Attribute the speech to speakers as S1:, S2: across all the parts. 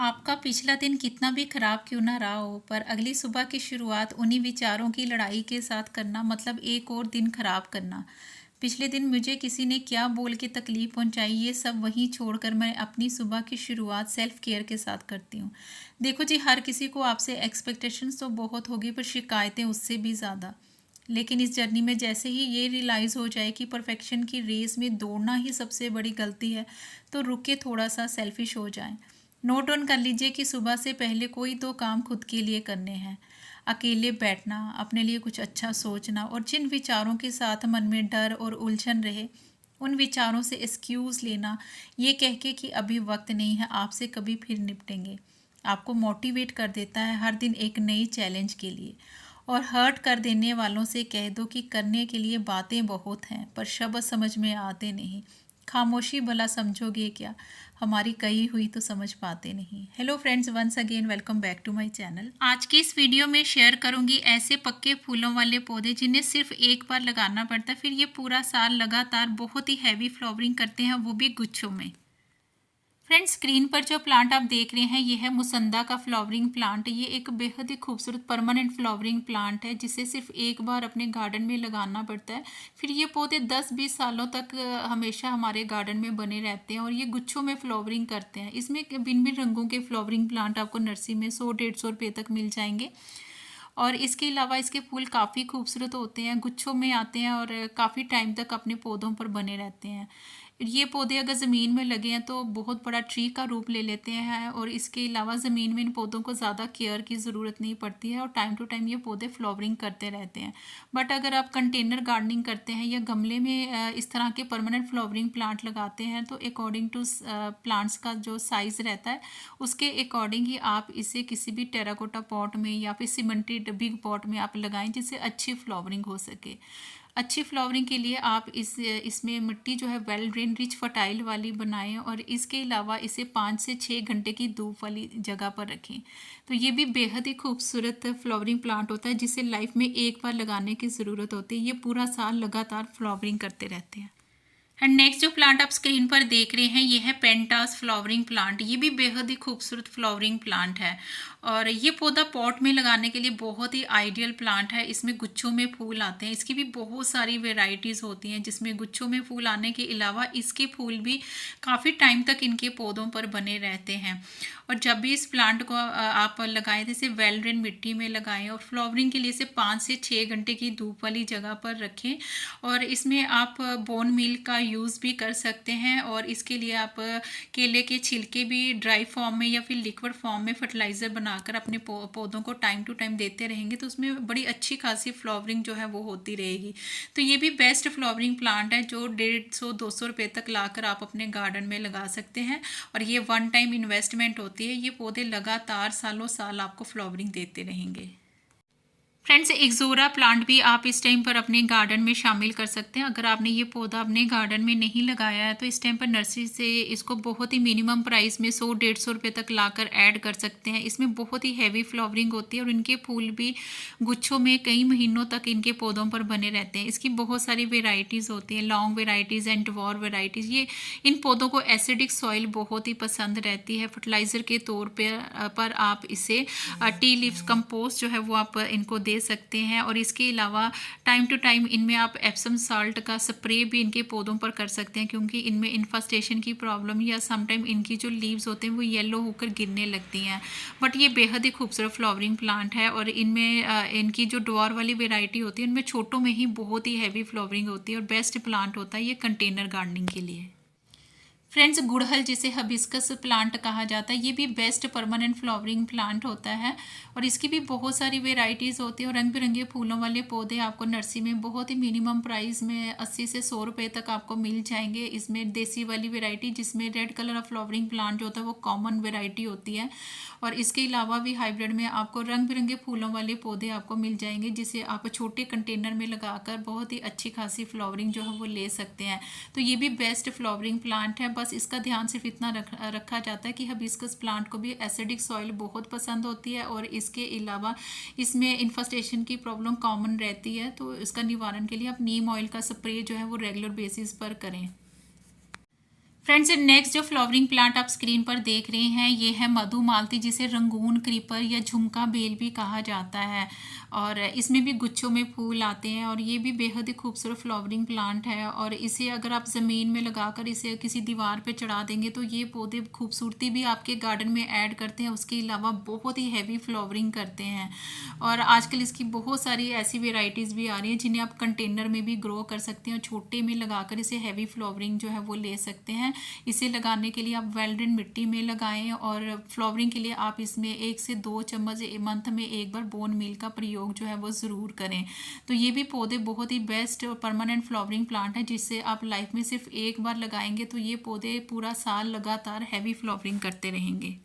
S1: आपका पिछला दिन कितना भी खराब क्यों ना रहा हो, पर अगली सुबह की शुरुआत उन्हीं विचारों की लड़ाई के साथ करना मतलब एक और दिन खराब करना। पिछले दिन मुझे किसी ने क्या बोल के तकलीफ पहुंचाई, ये सब वहीं छोड़कर मैं अपनी सुबह की शुरुआत सेल्फ केयर के साथ करती हूँ। देखो जी, हर किसी को आपसे एक्सपेक्टेशंस तो बहुत होगी, पर शिकायतें उससे भी ज़्यादा। लेकिन इस जर्नी में जैसे ही ये रियलाइज़ हो जाए कि परफेक्शन की रेस में दौड़ना ही सबसे बड़ी गलती है, तो रुक के थोड़ा सा सेल्फिश हो जाएं। नोट डाउन कर लीजिए कि सुबह से पहले कोई दो काम खुद के लिए करने हैं। अकेले बैठना, अपने लिए कुछ अच्छा सोचना, और जिन विचारों के साथ मन में डर और उलझन रहे उन विचारों से एक्सक्यूज़ लेना, ये कह के कि अभी वक्त नहीं है, आपसे कभी फिर निपटेंगे। आपको मोटिवेट कर देता है हर दिन एक नई चैलेंज के लिए। और हर्ट कर देने वालों से कह दो कि करने के लिए बातें बहुत हैं, पर शब्द समझ में आते नहीं। खामोशी भला समझोगे क्या, हमारी कही हुई तो समझ पाते नहीं। Hello friends, once again welcome back to my channel. आज की इस वीडियो में शेयर करूंगी ऐसे पक्के फूलों वाले पौधे जिन्हें सिर्फ एक बार लगाना पड़ता है, फिर ये पूरा साल लगातार बहुत ही हैवी फ्लावरिंग करते हैं, वो भी गुच्छों में। फ्रेंड्स, स्क्रीन पर जो प्लांट आप देख रहे हैं ये है मुसंदा का फ्लावरिंग प्लांट। ये एक बेहद ही खूबसूरत परमानेंट फ्लावरिंग प्लांट है जिसे सिर्फ एक बार अपने गार्डन में लगाना पड़ता है, फिर ये पौधे 10-20 सालों तक हमेशा हमारे गार्डन में बने रहते हैं और ये गुच्छों में फ्लावरिंग करते हैं। इसमें भिन्न भिन्न रंगों के फ्लावरिंग प्लांट आपको नर्सरी में 100-150 रुपये तक मिल जाएंगे। और इसके अलावा इसके फूल काफ़ी खूबसूरत होते हैं, गुच्छों में आते हैं और काफ़ी टाइम तक अपने पौधों पर बने रहते हैं। ये पौधे अगर ज़मीन में लगे हैं तो बहुत बड़ा ट्री का रूप ले लेते हैं, और इसके अलावा ज़मीन में इन पौधों को ज़्यादा केयर की ज़रूरत नहीं पड़ती है और टाइम टू टाइम ये पौधे फ्लावरिंग करते रहते हैं। बट अगर आप कंटेनर गार्डनिंग करते हैं या गमले में इस तरह के परमानेंट फ्लावरिंग प्लांट लगाते हैं तो अकॉर्डिंग टू प्लांट्स का जो साइज़ रहता है उसके अकॉर्डिंग ही आप इसे किसी भी टेराकोटा पॉट में या फिर सीमेंटेड बिग पॉट में आप लगाएं जिससे अच्छी फ्लावरिंग हो सके। अच्छी फ्लावरिंग के लिए आप इसमें मिट्टी जो है वेल ड्रेन रिच फर्टाइल वाली बनाएं, और इसके अलावा इसे 5 से 6 घंटे की धूप वाली जगह पर रखें। तो ये भी बेहद ही खूबसूरत फ्लावरिंग प्लांट होता है जिसे लाइफ में एक बार लगाने की ज़रूरत होती है। ये पूरा साल लगातार फ्लावरिंग करते रहते हैं। एंड नेक्स्ट जो प्लांट आप स्क्रीन पर देख रहे हैं ये है पेंटास फ्लावरिंग प्लांट। ये भी बेहद ही खूबसूरत फ्लावरिंग प्लांट है और ये पौधा पॉट में लगाने के लिए बहुत ही आइडियल प्लांट है। इसमें गुच्छों में फूल आते हैं। इसकी भी बहुत सारी वेराइटीज़ होती हैं जिसमें गुच्छों में फूल आने के अलावा इसके फूल भी काफ़ी टाइम तक इनके पौधों पर बने रहते हैं। और जब भी इस प्लांट को आप लगाएं तो इसे वेल ड्रेन मिट्टी में लगाएं और फ्लावरिंग के लिए इसे 5 से 6 घंटे की धूप वाली जगह पर रखें। और इसमें आप बोन मील का यूज़ भी कर सकते हैं और इसके लिए आप केले के छिलके भी ड्राई फॉर्म में या फिर लिक्विड फॉर्म में फर्टिलाइज़र बनाकर अपने पौधों को टाइम टू टाइम देते रहेंगे तो उसमें बड़ी अच्छी खासी फ्लावरिंग जो है वो होती रहेगी। तो ये भी बेस्ट फ्लावरिंग प्लांट है जो 150-200 रुपये तक लाकर आप अपने गार्डन में लगा सकते हैं और ये वन टाइम इन्वेस्टमेंट होती है। ये पौधे लगातार सालों साल आपको फ्लावरिंग देते रहेंगे। फ्रेंड्स, एक्सोरा प्लांट भी आप इस टाइम पर अपने गार्डन में शामिल कर सकते हैं। अगर आपने ये पौधा अपने गार्डन में नहीं लगाया है तो इस टाइम पर नर्सरी से इसको बहुत ही मिनिमम प्राइस में 100-150 रुपये तक लाकर ऐड कर सकते हैं। इसमें बहुत ही हैवी फ्लावरिंग होती है और इनके फूल भी गुच्छों में कई महीनों तक इनके पौधों पर बने रहते हैं। इसकी बहुत सारी वेराइटीज़ होती हैं, लॉन्ग वेराइटीज़ एंड डवार वेराइटीज़। ये इन पौधों को एसिडिक सॉइल बहुत ही पसंद रहती है। फर्टिलाइज़र के तौर पर आप इसे टी लीव्स कंपोस्ट जो है वो आप इनको दे सकते हैं। और इसके अलावा टाइम टू टाइम इनमें आप एप्सम साल्ट का स्प्रे भी इनके पौधों पर कर सकते हैं क्योंकि इनमें इन्फेस्टेशन की प्रॉब्लम या समटाइम इनकी जो लीव्स होते हैं वो येलो होकर गिरने लगती हैं। बट ये बेहद ही खूबसूरत फ्लावरिंग प्लांट है और इनमें इनकी जो डवार वाली वेराइटी होती है उनमें छोटों में ही बहुत ही हैवी फ्लावरिंग होती है और बेस्ट प्लांट होता है ये कंटेनर गार्डनिंग के लिए। फ्रेंड्स, गुड़हल जिसे हबिस्कस प्लांट कहा जाता है ये भी बेस्ट परमानेंट फ्लावरिंग प्लांट होता है और इसकी भी बहुत सारी वेराइटीज़ होती है और रंग बिरंगे फूलों वाले पौधे आपको नर्सरी में बहुत ही मिनिमम प्राइस में 80 से 100 रुपये तक आपको मिल जाएंगे। इसमें देसी वाली वेराइटी जिसमें red colour of flowering plant जो होता है वो कॉमन वेराइटी होती है और इसके अलावा भी हाइब्रिड में आपको रंग बिरंगे फूलों वाले पौधे आपको मिल जाएंगे जिसे आप छोटे कंटेनर में लगाकर बहुत ही अच्छी खासी फ्लावरिंग जो है वो ले सकते हैं। तो ये भी बेस्ट फ्लावरिंग प्लांट है। बस इसका ध्यान सिर्फ इतना रखा जाता है कि हिबिस्कस प्लांट को भी एसिडिक सॉइल बहुत पसंद होती है और इसके अलावा इसमें इन्फेस्टेशन की प्रॉब्लम कॉमन रहती है। तो इसका निवारण के लिए आप नीम ऑयल का स्प्रे जो है वो रेगुलर बेसिस पर करें। फ्रेंड्स, नेक्स्ट जो फ्लावरिंग प्लांट आप स्क्रीन पर देख रहे हैं ये है मधुमालती, जिसे रंगून क्रीपर या झुमका बेल भी कहा जाता है। और इसमें भी गुच्छों में फूल आते हैं और ये भी बेहद ही खूबसूरत फ्लावरिंग प्लांट है। और इसे अगर आप ज़मीन में लगाकर इसे किसी दीवार पे चढ़ा देंगे तो ये पौधे खूबसूरती भी आपके गार्डन में ऐड करते हैं, उसके अलावा बहुत ही हैवी फ्लावरिंग करते हैं। और आजकल इसकी बहुत सारी ऐसी वेराइटीज़ भी आ रही हैं जिन्हें आप कंटेनर में भी ग्रो कर सकते हैं और छोटे में लगाकर इसे हैवी फ्लावरिंग जो है वो ले सकते हैं। इसे लगाने के लिए आप वेल ड्रेन मिट्टी में लगाएं और फ्लावरिंग के लिए आप इसमें 1 से 2 चम्मच मंथ में एक बार बोन मील का प्रयोग जो है वो ज़रूर करें। तो ये भी पौधे बहुत ही बेस्ट परमानेंट फ्लावरिंग प्लांट है, जिससे आप लाइफ में सिर्फ एक बार लगाएंगे तो ये पौधे पूरा साल लगातार हैवी फ्लावरिंग करते रहेंगे।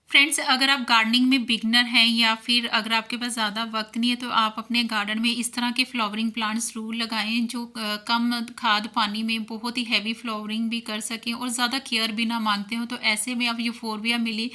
S1: फ्रेंड्स, अगर आप गार्डनिंग में बिगनर हैं या फिर अगर आपके पास ज़्यादा वक्त नहीं है तो आप अपने गार्डन में इस तरह के फ्लावरिंग प्लांट्स ज़रूर लगाएं जो कम खाद पानी में बहुत ही हैवी फ्लावरिंग भी कर सकें और ज़्यादा केयर भी ना मांगते हो। तो ऐसे में आप यूफोरबिया मिली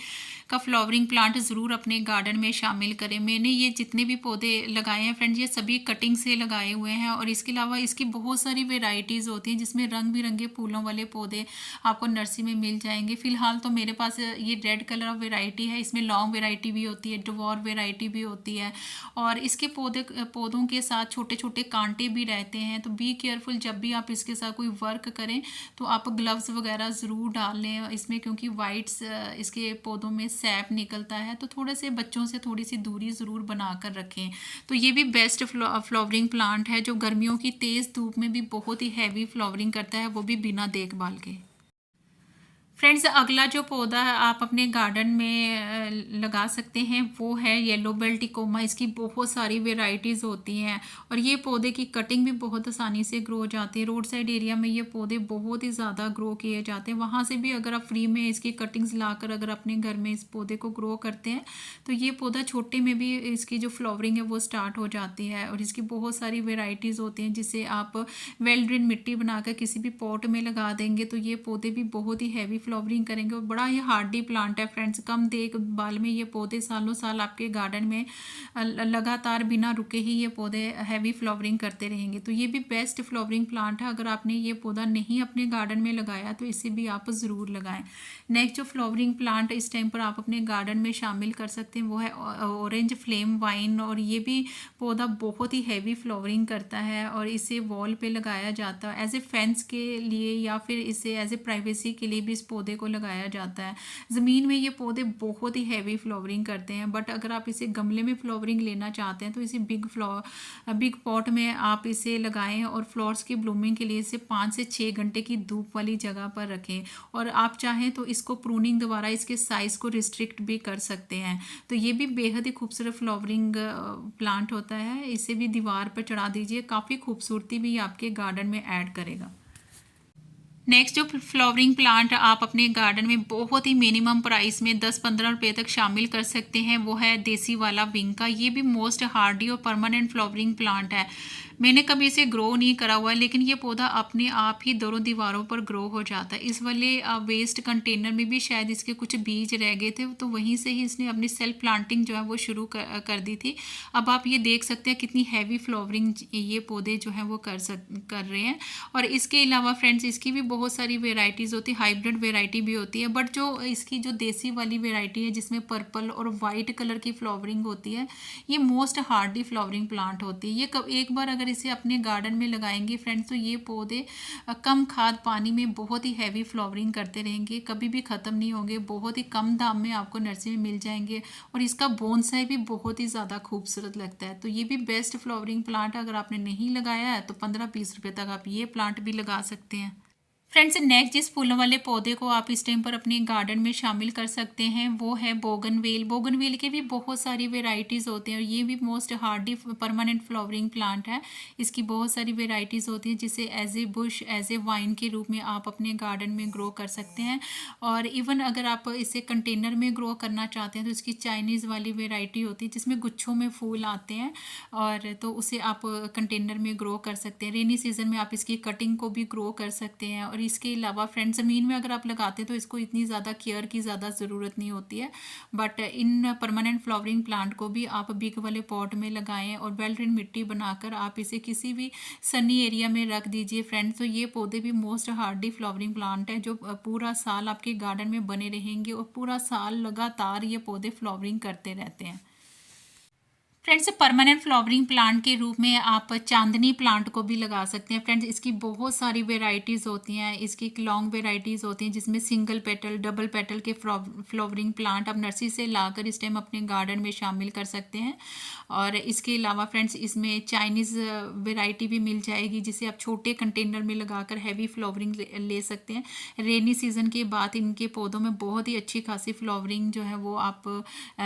S1: का फ्लावरिंग प्लांट ज़रूर अपने गार्डन में शामिल करें। मैंने ये जितने भी पौधे लगाए हैं फ्रेंड्स, ये सभी कटिंग से लगाए हुए हैं और इसके अलावा इसकी बहुत सारी वेराइटीज़ होती हैं जिसमें रंग बिरंगे फूलों वाले पौधे आपको नर्सरी में मिल जाएंगे। फिलहाल तो मेरे पास ये रेड कलर ऑफ वेराइटी है, इसमें लॉन्ग वेराइटी भी होती है, डवार्फ वेराइटी भी होती है। और इसके पौधों के साथ छोटे छोटे कांटे भी रहते हैं, तो बी केयरफुल जब भी आप इसके साथ कोई वर्क करें तो आप ग्लव्स वगैरह ज़रूर डाल लें इसमें, क्योंकि वाइट्स इसके पौधों में सैप निकलता है। तो थोड़े से बच्चों से थोड़ी सी दूरी ज़रूर बना कर रखें। तो ये भी बेस्ट फ्लावरिंग प्लांट है जो गर्मियों की तेज़ धूप में भी बहुत ही हैवी फ्लावरिंग करता है, वो भी बिना देखभाल के। फ्रेंड्स, अगला जो पौधा आप अपने गार्डन में लगा सकते हैं वो है येलो बेल टिकोमा। इसकी बहुत सारी वेराइटीज़ होती हैं और ये पौधे की कटिंग भी बहुत आसानी से ग्रो हो जाती है। रोड साइड एरिया में ये पौधे बहुत ही ज़्यादा ग्रो किए जाते हैं, वहाँ से भी अगर आप फ्री में इसकी कटिंग्स लाकर अगर अपने घर में इस पौधे को ग्रो करते हैं तो ये पौधा छोटे में भी इसकी जो फ्लावरिंग है वो स्टार्ट हो जाती है। और इसकी बहुत सारी वेराइटीज़ होती हैं जिसे आप वेल ड्रेन मिट्टी बनाकर किसी भी पॉट में लगा देंगे तो ये पौधे भी बहुत ही हैवी फ्लावरिंग करेंगे और बड़ा ही हार्डी प्लांट है फ्रेंड्स। कम देखभाल में ये पौधे सालों साल आपके गार्डन में लगातार बिना रुके ही ये पौधे हैवी फ्लावरिंग करते रहेंगे। तो ये भी बेस्ट फ्लावरिंग प्लांट है। अगर आपने ये पौधा नहीं अपने गार्डन में लगाया तो इसे भी आप ज़रूर लगाएं। नेक्स्ट जो फ्लावरिंग प्लांट इस टाइम पर आप अपने गार्डन में शामिल कर सकते हैं वो है ऑरेंज फ्लेम वाइन। और ये भी पौधा बहुत ही हैवी फ्लावरिंग करता है और इसे वॉल पे लगाया जाता है एज ए फेंस के लिए या फिर इसे एज ए प्राइवेसी के लिए भी इस पौधे को लगाया जाता है। ज़मीन में ये पौधे बहुत ही हैवी फ्लावरिंग करते हैं, बट अगर आप इसे गमले में फ्लावरिंग लेना चाहते हैं तो इसे बिग पॉट में आप इसे लगाएं और फ्लावर्स की ब्लूमिंग के लिए इसे 5 से 6 घंटे की धूप वाली जगह पर रखें। और आप चाहें तो इसको प्रूनिंग द्वारा इसके साइज़ को रिस्ट्रिक्ट भी कर सकते हैं। तो ये भी बेहद ही खूबसूरत फ्लावरिंग प्लांट होता है। इसे भी दीवार पर चढ़ा दीजिए, काफ़ी खूबसूरती भी आपके गार्डन में ऐड करेगा। नेक्स्ट जो फ्लावरिंग प्लांट आप अपने गार्डन में बहुत ही मिनिमम प्राइस में 10-15 रुपये तक शामिल कर सकते हैं वो है देसी वाला विंग का। ये भी मोस्ट हार्डी और परमानेंट फ्लावरिंग प्लांट है। मैंने कभी इसे ग्रो नहीं करा हुआ है लेकिन ये पौधा अपने आप ही दोनों दीवारों पर ग्रो हो जाता है। इस वाले वेस्ट कंटेनर में भी शायद इसके कुछ बीज रह गए थे, तो वहीं से ही इसने अपनी सेल्फ प्लांटिंग जो है वो शुरू कर दी थी। अब आप ये देख सकते हैं कितनी हैवी फ्लावरिंग ये पौधे जो हैं वो कर रहे हैं। और इसके अलावा फ्रेंड्स इसकी भी बहुत सारी वेराइटीज़ होती है, हाइब्रिड वेराइटी भी होती है, बट जो इसकी जो देसी वाली वेराइटी है जिसमें पर्पल और वाइट कलर की फ्लावरिंग होती है, ये मोस्ट हार्डी फ्लावरिंग प्लांट होती है। ये एक बार अगर इसे अपने गार्डन में लगाएंगे फ्रेंड्स तो ये पौधे कम खाद पानी में बहुत ही हैवी फ्लावरिंग करते रहेंगे, कभी भी ख़त्म नहीं होंगे। बहुत ही कम दाम में आपको नर्सरी में मिल जाएंगे और इसका बोनसाई भी बहुत ही ज़्यादा खूबसूरत लगता है। तो ये भी बेस्ट फ्लावरिंग प्लांट अगर आपने नहीं लगाया है तो 15-20 रुपये तक आप ये प्लांट भी लगा सकते हैं। फ्रेंड्स, नेक्स्ट जिस फूलों वाले पौधे को आप इस टाइम पर अपने गार्डन में शामिल कर सकते हैं वो है बोगनवेल। बोगनवेल के भी बहुत सारी वेराइटीज़ होती हैं और ये भी most hardy permanent flowering plant है। इसकी बहुत सारी वेराइटीज़ होती हैं जिसे as a bush as a vine के रूप में आप अपने गार्डन में ग्रो कर सकते हैं। और इवन अगर आप इसे कंटेनर में ग्रो करना चाहते हैं तो इसकी चाइनीज़ वाली वेराइटी होती है जिसमें गुच्छों में फूल आते हैं और तो उसे आप कंटेनर में ग्रो कर सकते हैं। रेनी सीजन में आप इसकी कटिंग को भी ग्रो कर सकते हैं और और इसके अलावा फ्रेंड ज़मीन में अगर आप लगाते हैं तो इसको इतनी ज़्यादा केयर की ज़्यादा ज़रूरत नहीं होती है। But in permanent flowering plant को भी आप बिग वाले पॉट में लगाएं और वेल ड्रेन मिट्टी बनाकर आप इसे किसी भी सनी एरिया में रख दीजिए फ्रेंड्स। तो ये पौधे भी मोस्ट हार्डी फ्लावरिंग प्लांट है जो पूरा साल आपके गार्डन में बने रहेंगे और पूरा साल लगातार ये पौधे फ्लावरिंग करते रहते हैं। फ्रेंड्स परमानेंट फ्लावरिंग प्लांट के रूप में आप चांदनी प्लांट को भी लगा सकते हैं फ्रेंड्स। इसकी बहुत सारी वेराइटीज़ होती हैं, इसकी लॉन्ग वेराइटीज़ होती हैं जिसमें सिंगल पेटल डबल पेटल के फ्लावरिंग प्लांट आप नर्सरी से लाकर इस टाइम अपने गार्डन में शामिल कर सकते हैं। और इसके अलावा फ्रेंड्स इसमें चाइनीज़ वेराइटी भी मिल जाएगी जिसे आप छोटे कंटेनर में लगाकर हैवी फ्लावरिंग ले सकते हैं। रेनी सीज़न के बाद इनके पौधों में बहुत ही अच्छी खासी फ्लावरिंग जो है वो आप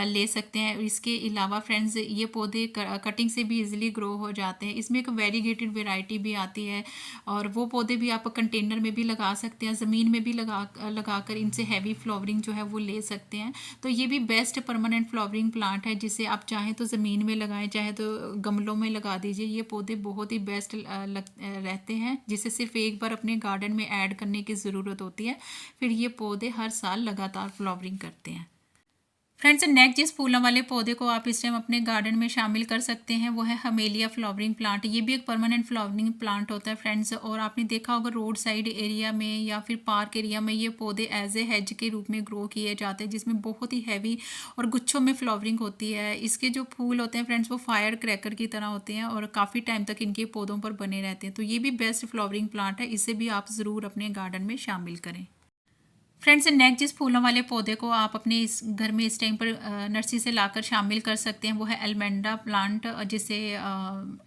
S1: ले सकते हैं। इसके अलावा फ्रेंड्स ये पौधे कटिंग से भी इजीली ग्रो हो जाते हैं। इसमें एक वेरीगेटेड वैरायटी भी आती है और वो पौधे भी आप कंटेनर में भी लगा सकते हैं, ज़मीन में भी लगाकर इनसे हैवी फ्लावरिंग जो है वो ले सकते हैं। तो ये भी बेस्ट परमानेंट फ्लावरिंग प्लांट है जिसे आप चाहें तो ज़मीन में लगाएं, चाहे तो गमलों में लगा दीजिए। ये पौधे बहुत ही बेस्ट रहते हैं जिसे सिर्फ एक बार अपने गार्डन में ऐड करने की ज़रूरत होती है, फिर ये पौधे हर साल लगातार फ्लावरिंग करते हैं। फ्रेंड्स नेक्स्ट जिस फूलों वाले पौधे को आप इस टाइम अपने गार्डन में शामिल कर सकते हैं वो है हमेलिया फ्लावरिंग प्लांट। ये भी एक परमानेंट फ्लावरिंग प्लांट होता है फ्रेंड्स, और आपने देखा होगा रोड साइड एरिया में या फिर पार्क एरिया में ये पौधे एज ए हेज के रूप में ग्रो किए जाते हैं जिसमें बहुत ही हैवी और गुच्छों में फ्लावरिंग होती है। इसके जो फूल होते हैं फ्रेंड्स वो फायर क्रैकर की तरह होते हैं और काफ़ी टाइम तक इनके पौधों पर बने रहते हैं। तो ये भी बेस्ट फ्लावरिंग प्लांट है, इसे भी आप ज़रूर अपने गार्डन में शामिल करें। फ्रेंड्स नेक्स्ट जिस फूलों वाले पौधे को आप अपने इस घर में इस टाइम पर नर्सरी से लाकर शामिल कर सकते हैं वो है एल्मेंडा प्लांट, जिसे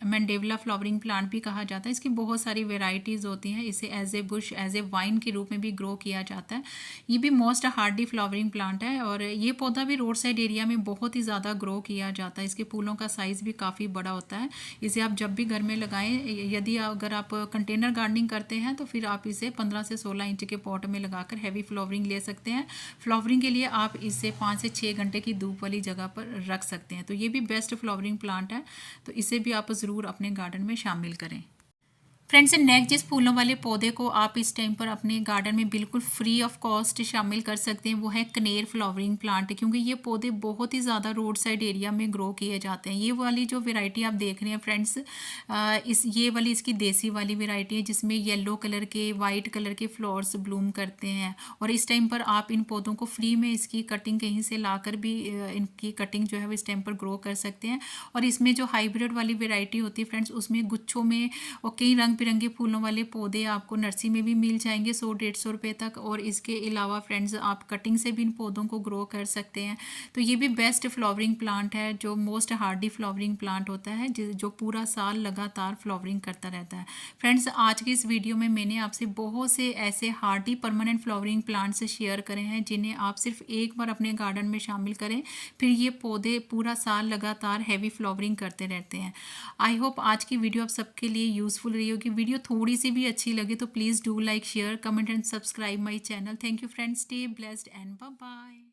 S1: मैंडेवला फ्लावरिंग प्लांट भी कहा जाता है। इसकी बहुत सारी वेराइटीज़ होती हैं, इसे as a bush as a vine के रूप में भी ग्रो किया जाता है। ये भी मोस्ट हार्डी फ्लावरिंग प्लांट है और ये पौधा भी रोड साइड एरिया में बहुत ही ज़्यादा ग्रो किया जाता है। इसके फूलों का साइज़ भी काफ़ी बड़ा होता है। इसे आप जब भी घर में लगाएं, यदि अगर आप कंटेनर गार्डनिंग करते हैं तो फिर आप इसे 15 से 16 इंच के पॉट में लगाकर हैवी फ्लावरिंग ले सकते हैं। फ्लावरिंग के लिए आप इसे 5 से 6 घंटे की धूप वाली जगह पर रख सकते हैं। तो ये भी बेस्ट फ्लावरिंग प्लांट है, तो इसे भी आप ज़रूर अपने गार्डन में शामिल करें। फ्रेंड्स नेक्स्ट जिस फूलों वाले पौधे को आप इस टाइम पर अपने गार्डन में बिल्कुल फ्री ऑफ कॉस्ट शामिल कर सकते हैं वो है कनेर फ्लावरिंग प्लांट, क्योंकि ये पौधे बहुत ही ज़्यादा रोड साइड एरिया में ग्रो किए जाते हैं। ये वाली जो वैरायटी आप देख रहे हैं फ्रेंड्स, ये वाली इसकी देसी वाली वैरायटी है जिसमें येलो कलर के वाइट कलर के फ्लावर्स ब्लूम करते हैं। और इस टाइम पर आप इन पौधों को फ्री में इसकी कटिंग कहीं से लाकर भी इनकी कटिंग जो है वो इस टाइम पर ग्रो कर सकते हैं। और इसमें जो हाइब्रिड वाली वैरायटी होती है फ्रेंड्स उसमें गुच्छों में और कई रंग बिरंगे फूलों वाले पौधे आपको नर्सरी में भी मिल जाएंगे 100-150 रुपये तक। और इसके अलावा फ्रेंड्स आप कटिंग से भी इन पौधों को ग्रो कर सकते हैं। तो ये भी बेस्ट फ्लावरिंग प्लांट है जो मोस्ट हार्डी फ्लावरिंग प्लांट होता है जो पूरा साल लगातार फ्लावरिंग करता रहता है। फ्रेंड्स आज की इस वीडियो में मैंने आपसे बहुत से ऐसे Hardy permanent flowering plants share करे हैं जिन्हें आप सिर्फ एक बार अपने गार्डन में शामिल करें, फिर ये पौधे पूरा साल लगातार हैवी फ्लावरिंग करते रहते हैं। आई होप आज की वीडियो आप सबके लिए यूजफुल रही होगी। वीडियो थोड़ी सी भी अच्छी लगे तो please do like share comment and subscribe my channel. Thank you friends, stay blessed and bye bye.